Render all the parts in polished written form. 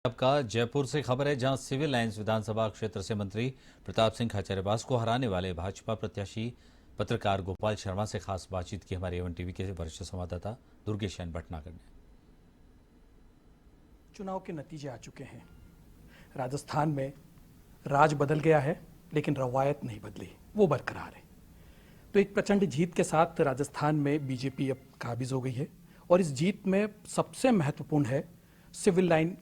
आपका जयपुर से खबर है, जहां सिविल लाइंस विधानसभा क्षेत्र से मंत्री प्रताप सिंह खाचरियावास को हराने वाले भाजपा प्रत्याशी पत्रकार गोपाल शर्मा से खास बातचीत की हमारे एवन टीवी के वरिष्ठ संवाददाता दुर्गेश भटनागर ने। चुनाव के नतीजे आ चुके हैं। राजस्थान में राज बदल गया है, लेकिन रवायत नहीं बदली, वो बरकरार है। तो एक प्रचंड जीत के साथ राजस्थान में बीजेपी अब काबिज हो गई है और इस जीत में सबसे महत्वपूर्ण है सिविल लाइन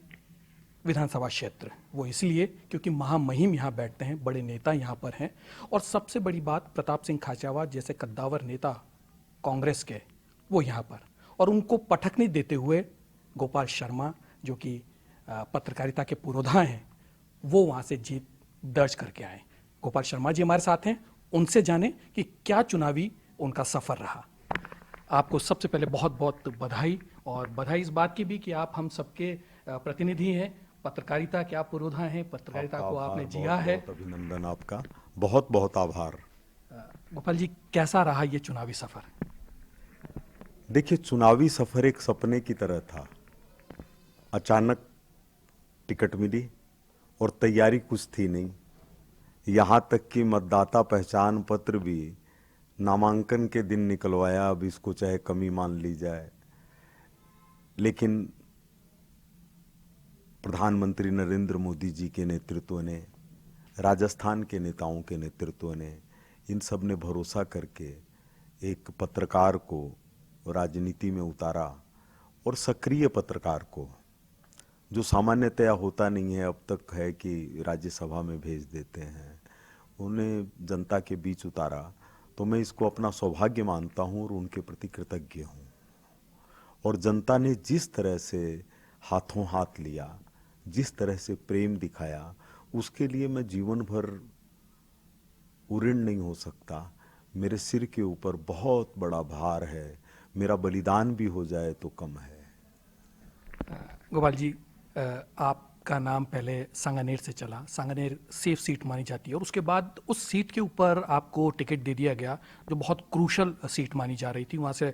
विधानसभा क्षेत्र। वो इसलिए क्योंकि महामहिम यहाँ बैठते हैं, बड़े नेता यहाँ पर हैं और सबसे बड़ी बात प्रताप सिंह खाचरियावास जैसे कद्दावर नेता कांग्रेस के वो यहाँ पर, और उनको पटकनी देते हुए गोपाल शर्मा जो कि पत्रकारिता के पुरोधा हैं, वो वहाँ से जीत दर्ज करके आए। गोपाल शर्मा जी हमारे साथ हैं, उनसे जाने कि क्या चुनावी उनका सफर रहा। आपको सबसे पहले बहुत बहुत बधाई, और बधाई इस बात की भी कि आप हम सबके प्रतिनिधि हैं। पत्रकारिता के आप पुरोधा हैं, पत्रकारिता को आपने जिया है। बहुत अभिनंदन आपका, बहुत बहुत आभार। गोपाल जी, कैसा रहा ये चुनावी सफर? देखिए, चुनावी सफर एक सपने की तरह था। अचानक टिकट मिली और तैयारी कुछ थी नहीं। यहाँ तक कि मतदाता पहचान पत्र भी नामांकन के दिन निकलवाया, अब इसको चाहे कमी मान ली जाए। लेकिन प्रधानमंत्री नरेंद्र मोदी जी के नेतृत्व ने, राजस्थान के नेताओं के नेतृत्व ने, इन सब ने भरोसा करके एक पत्रकार को राजनीति में उतारा, और सक्रिय पत्रकार को, जो सामान्यतया होता नहीं है, अब तक है कि राज्यसभा में भेज देते हैं, उन्हें जनता के बीच उतारा। तो मैं इसको अपना सौभाग्य मानता हूँ और उनके प्रति कृतज्ञ हूँ। और जनता ने जिस तरह से हाथों हाथ लिया, जिस तरह से प्रेम दिखाया, उसके लिए मैं जीवन भर ऋणी नहीं हो सकता। मेरे सिर के ऊपर बहुत बड़ा भार है, मेरा बलिदान भी हो जाए तो कम है। गोपाल जी, आपका नाम पहले सांगानेर से चला। सांगानेर सेफ सीट मानी जाती है और उसके बाद उस सीट के ऊपर आपको टिकट दे दिया गया, जो बहुत क्रूशल सीट मानी जा रही थी। वहाँ से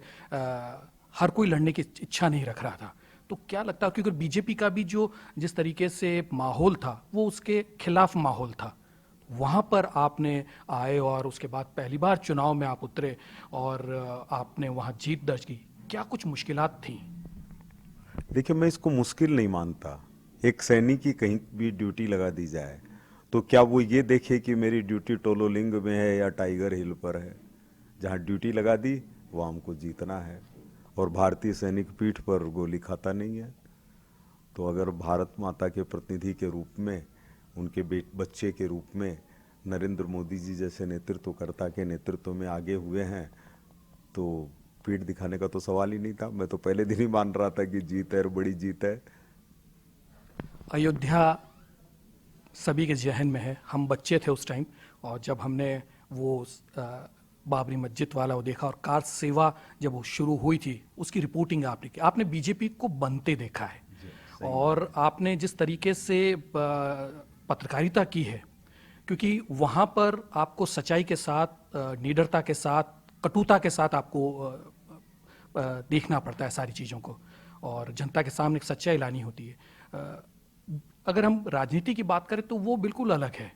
हर कोई लड़ने की इच्छा नहीं रख रहा था। तो क्या लगता है, क्योंकि बीजेपी का भी जो जिस तरीके से माहौल था वो उसके खिलाफ माहौल था, वहाँ पर आपने आए और उसके बाद पहली बार चुनाव में आप उतरे और आपने वहाँ जीत दर्ज की। क्या कुछ मुश्किलात थी? देखिए, मैं इसको मुश्किल नहीं मानता। एक सैनिक की कहीं भी ड्यूटी लगा दी जाए तो क्या वो ये देखे कि मेरी ड्यूटी टोलोलिंग में है या टाइगर हिल पर है? जहाँ ड्यूटी लगा दी वहाँ हमको जीतना है, और भारतीय सैनिक पीठ पर गोली खाता नहीं है। तो अगर भारत माता के प्रतिनिधि के रूप में, उनके बच्चे के रूप में नरेंद्र मोदी जी जैसे नेतृत्वकर्ता के नेतृत्व में आगे हुए हैं, तो पीठ दिखाने का तो सवाल ही नहीं था। मैं तो पहले दिन ही मान रहा था कि जीत है और बड़ी जीत है। अयोध्या सभी के जहन में है। हम बच्चे थे उस टाइम, और जब हमने वो बाबरी मस्जिद वाला वो देखा और कार सेवा जब वो शुरू हुई थी, उसकी रिपोर्टिंग आपने की। आपने बीजेपी को बनते देखा है और आपने जिस तरीके से पत्रकारिता की है, क्योंकि वहाँ पर आपको सच्चाई के साथ, निडरता के साथ, कटुता के साथ आपको देखना पड़ता है सारी चीज़ों को, और जनता के सामने एक सच्चाई लानी होती है। अगर हम राजनीति की बात करें तो वो बिल्कुल अलग है।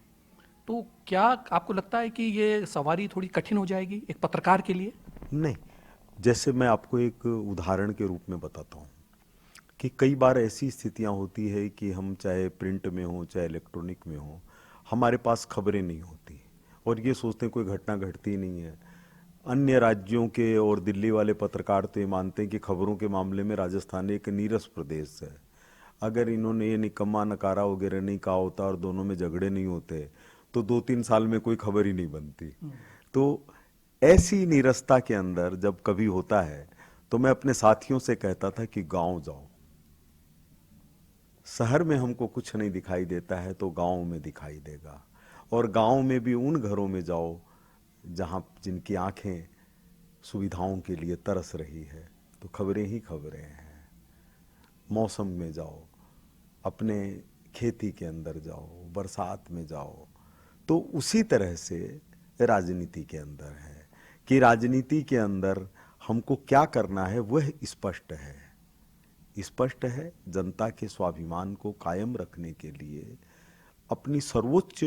तो क्या आपको लगता है कि ये सवारी थोड़ी कठिन हो जाएगी एक पत्रकार के लिए? नहीं, जैसे मैं आपको एक उदाहरण के रूप में बताता हूँ कि कई बार ऐसी स्थितियाँ होती है कि हम चाहे प्रिंट में हो चाहे इलेक्ट्रॉनिक में हो, हमारे पास खबरें नहीं होती और ये सोचते हैं कोई घटना घटती नहीं है। अन्य राज्यों के और दिल्ली वाले पत्रकार तो ये मानते हैं कि खबरों के मामले में राजस्थान एक नीरस प्रदेश है। अगर इन्होंने ये निकम्मा नकारा वगैरह नहीं कहा होता और दोनों में झगड़े नहीं होते तो 2-3 साल में कोई खबर ही नहीं बनती। तो ऐसी नीरसता के अंदर जब कभी होता है तो मैं अपने साथियों से कहता था कि गांव जाओ। शहर में हमको कुछ नहीं दिखाई देता है तो गांव में दिखाई देगा, और गांव में भी उन घरों में जाओ जहां जिनकी आंखें सुविधाओं के लिए तरस रही है, तो खबरें ही खबरें हैं। मौसम में जाओ, अपने खेती के अंदर जाओ, बरसात में जाओ। तो उसी तरह से राजनीति के अंदर है कि राजनीति के अंदर हमको क्या करना है वह स्पष्ट है। स्पष्ट है, जनता के स्वाभिमान को कायम रखने के लिए अपनी सर्वोच्च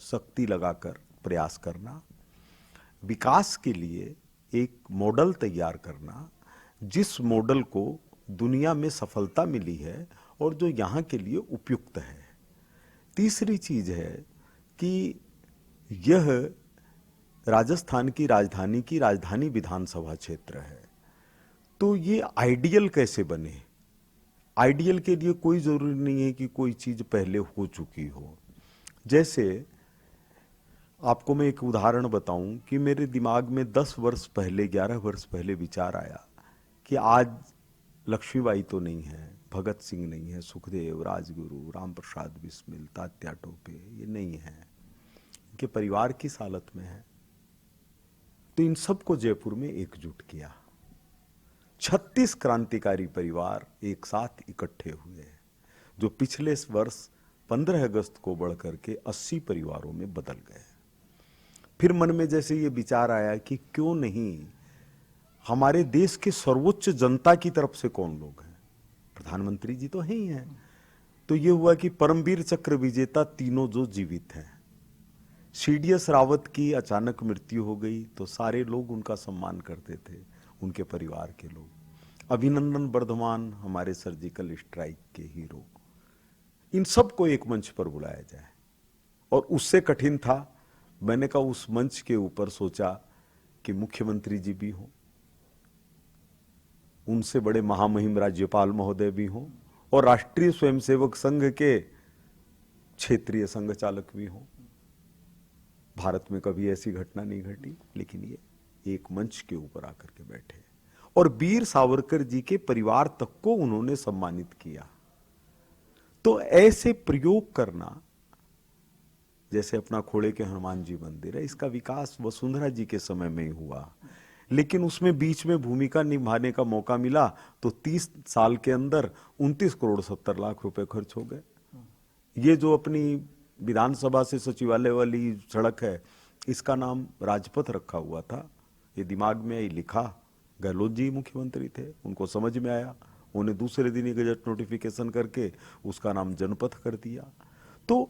शक्ति लगाकर प्रयास करना, विकास के लिए एक मॉडल तैयार करना, जिस मॉडल को दुनिया में सफलता मिली है और जो यहाँ के लिए उपयुक्त है। तीसरी चीज है कि यह राजस्थान की राजधानी विधानसभा क्षेत्र है, तो ये आइडियल कैसे बने। आइडियल के लिए कोई जरूरी नहीं है कि कोई चीज पहले हो चुकी हो। जैसे आपको मैं एक उदाहरण बताऊं कि मेरे दिमाग में 10 वर्ष पहले, 11 वर्ष पहले विचार आया कि आज लक्ष्मीबाई तो नहीं है, भगत सिंह नहीं है, सुखदेव, राजगुरु, राम प्रसाद बिस्मिल, तात्या टोपे, ये नहीं है, इनके परिवार किस हालत में है। तो इन सबको जयपुर में एकजुट किया। 36 क्रांतिकारी परिवार एक साथ इकट्ठे हुए, जो पिछले वर्ष 15 अगस्त को बढ़कर के 80 परिवारों में बदल गए। फिर मन में जैसे ये विचार आया कि क्यों नहीं हमारे देश के सर्वोच्च जनता की तरफ से कौन लोग हैं, प्रधानमंत्री जी तो हैं ही हैं। तो ये हुआ कि परमवीर चक्र विजेता तीनों जो जीवित हैं, सीडीएस रावत की अचानक मृत्यु हो गई तो सारे लोग उनका सम्मान करते थे, उनके परिवार के लोग। अभिनंदन वर्धमान हमारे सर्जिकल स्ट्राइक के हीरो, इन सबको एक मंच पर बुलाया जाए। और उससे कठिन था, मैंने कहा उस मंच के ऊपर सोचा कि मुख्यमंत्री जी भी हों, उनसे बड़े महामहिम राज्यपाल महोदय भी हों, और राष्ट्रीय स्वयंसेवक संघ के क्षेत्रीय संघ चालक भी हों। भारत में कभी ऐसी घटना नहीं घटी, लेकिन ये एक मंच के ऊपर आकर के बैठे और वीर सावरकर जी के परिवार तक को उन्होंने सम्मानित किया। तो ऐसे प्रयोग करना, जैसे अपना खोड़े के हनुमान जी मंदिर है, इसका विकास वसुंधरा जी के समय में ही हुआ, लेकिन उसमें बीच में भूमिका निभाने का मौका मिला तो 30 साल के अंदर 29 करोड़ 70 लाख रुपए खर्च हो गए। ये जो अपनी विधानसभा से सचिवालय वाली सड़क है, इसका नाम राजपथ रखा हुआ था। ये दिमाग में ही लिखा, गहलोत जी मुख्यमंत्री थे, उनको समझ में आया, उन्हें दूसरे दिन ही गजट नोटिफिकेशन करके उसका नाम जनपथ कर दिया। तो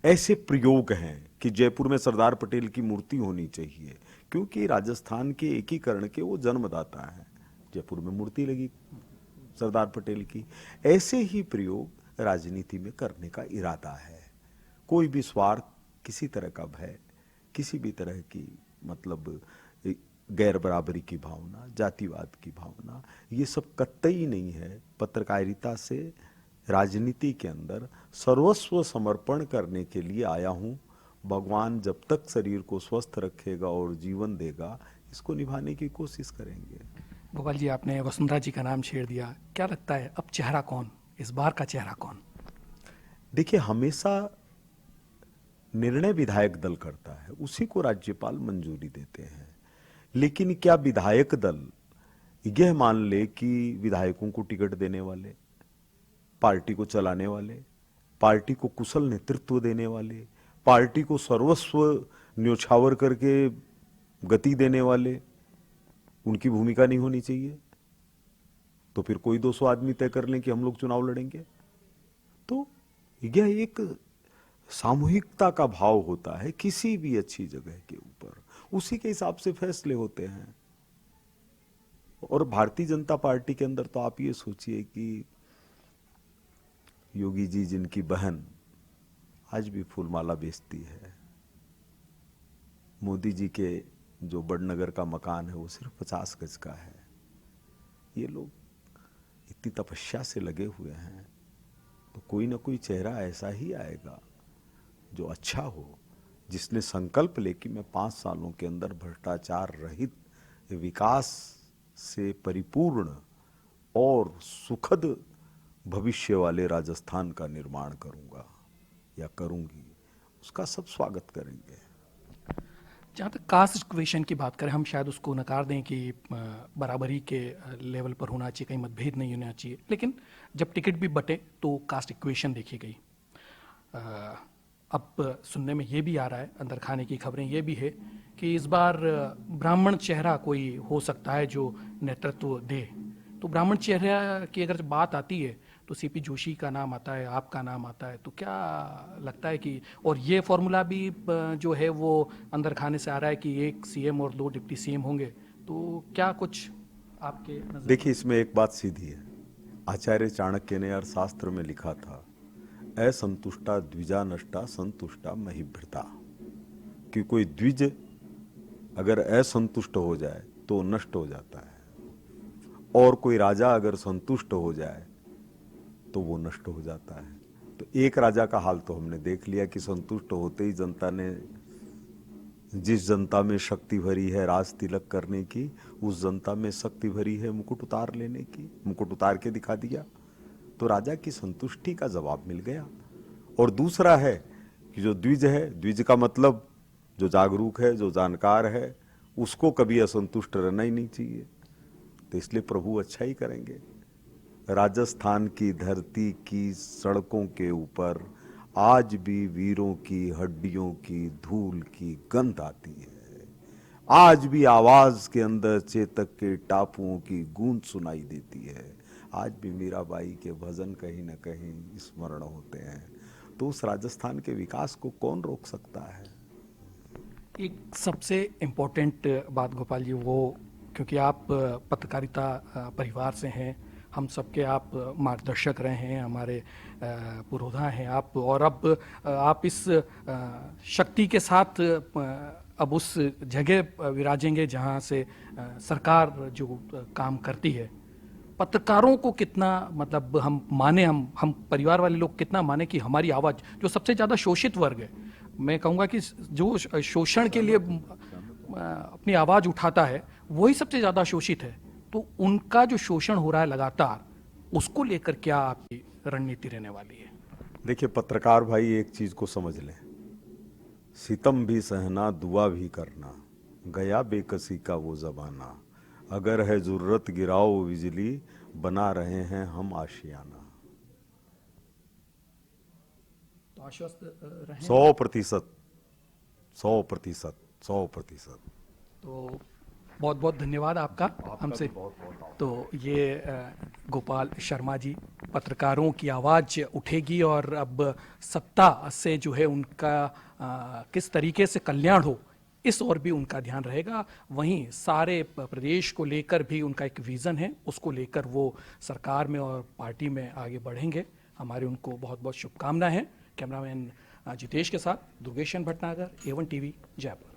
ऐसे प्रयोग हैं कि जयपुर में सरदार पटेल की मूर्ति होनी चाहिए, क्योंकि राजस्थान के एकीकरण के वो जन्मदाता हैं। जयपुर में मूर्ति लगी सरदार पटेल की। ऐसे ही प्रयोग राजनीति में करने का इरादा है। कोई भी स्वार्थ, किसी तरह का भय, किसी भी तरह की मतलब गैर बराबरी की भावना, जातिवाद की भावना, ये सब कतई नहीं है। पत्रकारिता से राजनीति के अंदर सर्वस्व समर्पण करने के लिए आया हूं। भगवान जब तक शरीर को स्वस्थ रखेगा और जीवन देगा, इसको निभाने की कोशिश करेंगे। गोपाल जी, आपने वसुंधरा जी का नाम छेड़ दिया, क्या लगता है अब चेहरा कौन, इस बार का चेहरा कौन? देखिए, हमेशा निर्णय विधायक दल करता है, उसी को राज्यपाल मंजूरी देते हैं। लेकिन क्या विधायक दल यह मान ले कि विधायकों को टिकट देने वाले, पार्टी को चलाने वाले, पार्टी को कुशल नेतृत्व देने वाले, पार्टी को सर्वस्व न्योछावर करके गति देने वाले, उनकी भूमिका नहीं होनी चाहिए? तो फिर कोई 200 आदमी तय कर लें कि हम लोग चुनाव लड़ेंगे। तो यह एक सामूहिकता का भाव होता है किसी भी अच्छी जगह के ऊपर, उसी के हिसाब से फैसले होते हैं। और भारतीय जनता पार्टी के अंदर तो आप ये सोचिए कि योगी जी, जिनकी बहन आज भी फूलमाला बेचती है, मोदी जी के जो बड़नगर का मकान है वो सिर्फ 50 गज का है, ये लोग इतनी तपस्या से लगे हुए हैं, तो कोई ना कोई चेहरा ऐसा ही आएगा जो अच्छा हो, जिसने संकल्प ले कि मैं 5 सालों के अंदर भ्रष्टाचार रहित, विकास से परिपूर्ण और सुखद भविष्य वाले राजस्थान का निर्माण करूंगा या करूंगी। उसका सब स्वागत करेंगे। जहाँ तक कास्ट क्वेश्चन की बात करें, हम शायद उसको नकार दें कि बराबरी के लेवल पर होना चाहिए, कहीं मतभेद नहीं होना चाहिए, लेकिन जब टिकट भी बटे तो कास्ट इक्वेशन देखी गई। अब सुनने में ये भी आ रहा है, अंदर खाने की खबरें ये भी है कि इस बार ब्राह्मण चेहरा कोई हो सकता है जो नेतृत्व दे, तो ब्राह्मण चेहरा की अगर बात आती है तो सीपी जोशी का नाम आता है, आपका नाम आता है, तो क्या लगता है कि और ये फॉर्मूला भी जो है वो अंदर खाने से आ रहा है कि एक सीएम और 2 डिप्टी सीएम होंगे, तो क्या कुछ आपके नजर देखिए, इसमें एक बात सीधी है। आचार्य चाणक्य ने अर्थशास्त्र में लिखा था, असंतुष्टा द्विजा नष्टा संतुष्टा महिभृता, कि कोई द्विज अगर असंतुष्ट हो जाए तो नष्ट हो जाता है, और कोई राजा अगर संतुष्ट हो जाए तो वो नष्ट हो जाता है। तो एक राजा का हाल तो हमने देख लिया कि संतुष्ट होते ही जनता ने, जिस जनता में शक्ति भरी है राज तिलक करने की, उस जनता में शक्ति भरी है मुकुट उतार लेने की, मुकुट उतार के दिखा दिया, तो राजा की संतुष्टि का जवाब मिल गया। और दूसरा है कि जो द्विज है, द्विज का मतलब जो जागरूक है, जो जानकार है, उसको कभी असंतुष्ट रहना ही नहीं चाहिए। तो इसलिए प्रभु अच्छा ही करेंगे। राजस्थान की धरती की सड़कों के ऊपर आज भी वीरों की हड्डियों की धूल की गंध आती है। आज भी आवाज के अंदर चेतक के टापुओं की गूंज सुनाई देती है। आज भी मीराबाई के भजन कहीं न कहीं स्मरण होते हैं। तो उस राजस्थान के विकास को कौन रोक सकता है? एक सबसे इम्पोर्टेंट बात गोपाल जी, वो क्योंकि आप पत्रकारिता परिवार से हैं, हम सबके आप मार्गदर्शक रहे हैं, हमारे पुरोधा हैं आप, और अब आप इस शक्ति के साथ अब उस जगह विराजेंगे जहां से सरकार जो काम करती है। पत्रकारों को कितना मतलब हम माने, हम परिवार वाले लोग कितना माने कि हमारी आवाज़, जो सबसे ज़्यादा शोषित वर्ग है, मैं कहूँगा कि जो शोषण के लिए अपनी आवाज़ उठाता है वही सबसे ज़्यादा शोषित है, तो उनका जो शोषण हो रहा है लगातार, उसको लेकर क्या आपकी रणनीति रहने वाली है? देखिए पत्रकार भाई, एक चीज को समझ लें, सितम भी सहना दुआ भी करना, गया बेकसी का वो जमाना, अगर है जरूरत गिराओ बिजली, बना रहे हैं हम आशियाना। तो आश्वस्त रहें। 100%, 100%, 100%। तो बहुत बहुत धन्यवाद आपका हमसे। तो ये गोपाल शर्मा जी, पत्रकारों की आवाज़ उठेगी और अब सत्ता से जो है उनका किस तरीके से कल्याण हो, इस ओर भी उनका ध्यान रहेगा। वहीं सारे प्रदेश को लेकर भी उनका एक विज़न है, उसको लेकर वो सरकार में और पार्टी में आगे बढ़ेंगे। हमारे उनको बहुत बहुत शुभकामनाएं हैं। कैमरामैन जितेश के साथ दुर्गेशन भटनागर, A1 TV, जयपुर।